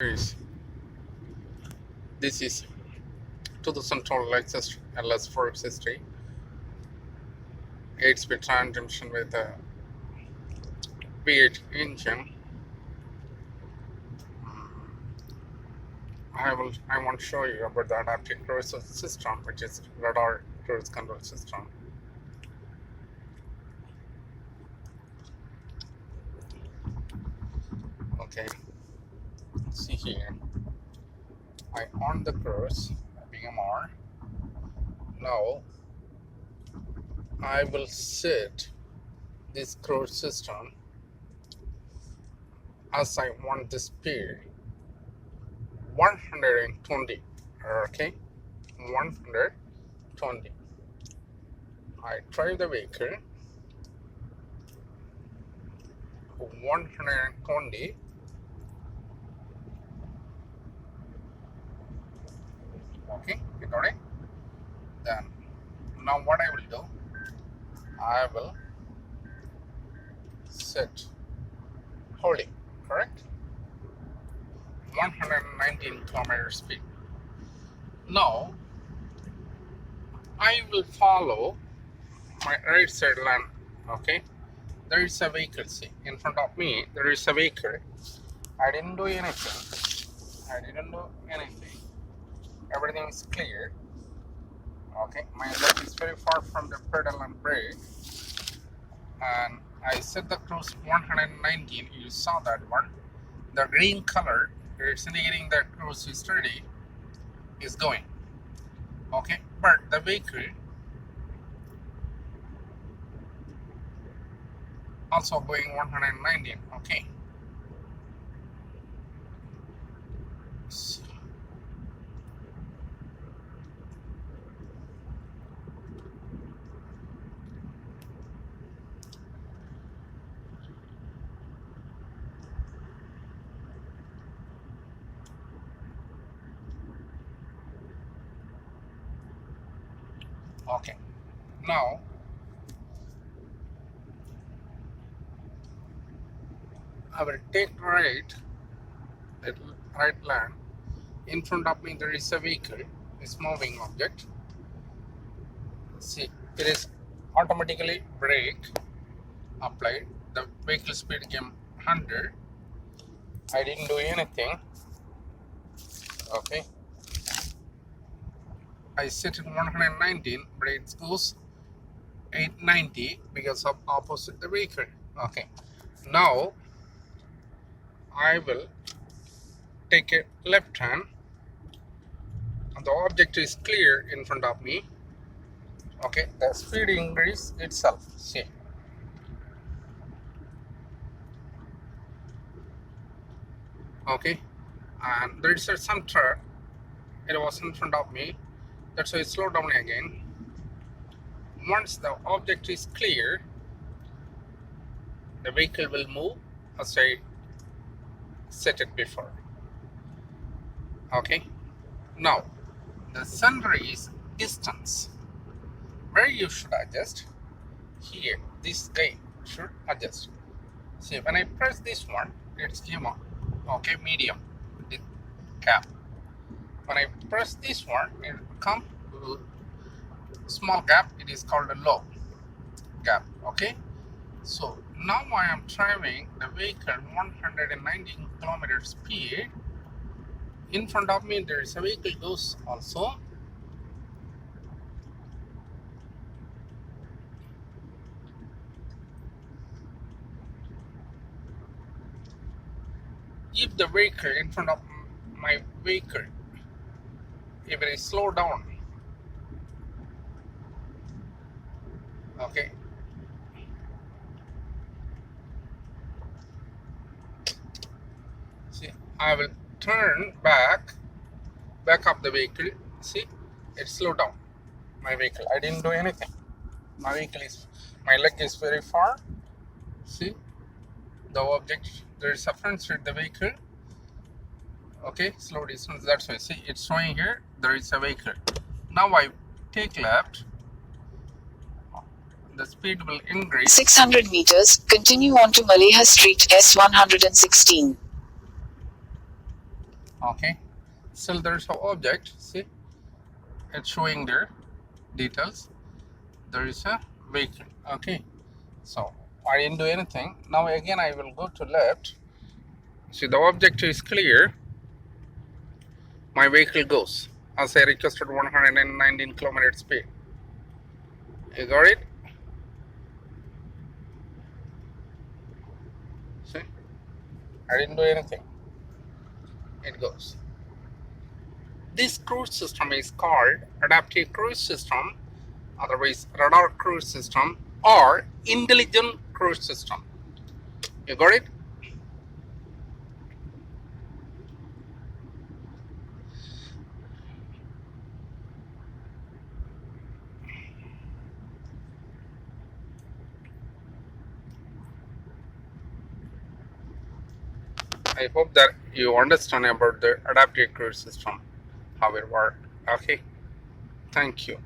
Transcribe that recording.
Yes, this is 2012 LEXUS LS460 8-speed transmission with a V8 engine. I want to show you about the adaptive cruise system, which is radar cruise control system. Okay, see here. I on the cruise BMR. Now I will set this cruise system as I want the speed 120. Okay, 120. I drive the vehicle 120. Okay, you got it? Then now what I will do, I will set holding, correct? 119 kilometer speed. Now I will follow my right side lane. Okay, there is a vehicle. See, in front of me there is a vehicle. I didn't do anything. Everything is clear. Okay, my leg is very far from the pedal and brake, and I set the cruise 119. You saw that one. The green color, it's indicating that cruise is steady, is going. Okay, but the vehicle also going 119. Okay. Okay, now I will take right lane. In front of me there is a vehicle, it's moving object. See, it is automatically brake applied. The vehicle speed came 100. I didn't do anything. Okay, I set it 119, but it goes 890 because of opposite the vehicle. Okay, now I will take a left hand, and the object is clear in front of me. Okay, the speed increase itself. See, okay, and there is some truck. It was in front of me. That's why I slow down again. Once the object is clear, the vehicle will move as I set it before. Okay, now the sunrise distance, where you should adjust here, this guy should adjust. See, when I press this one, it's human. Okay, medium gap. When I press this one, it will come small gap. It is called a low gap. Okay, so now I am driving the vehicle 119 kilometer speed. In front of me there is a vehicle goes also. If the vehicle in front of my vehicle, if it is slow down, okay, see, I will turn back up the vehicle. See, it slowed down my vehicle. I didn't do anything. My leg is very far. See, the object, there is a front seat the vehicle. Okay, slow distance, that's why. See, it's showing here there is a vehicle. Now I take left, the speed will increase 600 meters, continue on to Maleha Street S116. Okay, still there's an object. See, it's showing their details. There is a vehicle. Okay, so I didn't do anything. Now again I will go to left. See, the object is clear. My vehicle goes as I requested 119 kilometer speed. You got it? See, I didn't do anything. It goes. This cruise system is called adaptive cruise system, otherwise radar cruise system, or intelligent cruise system. You got it? I hope that you understand about the adaptive cruise system, how it works. Okay, thank you.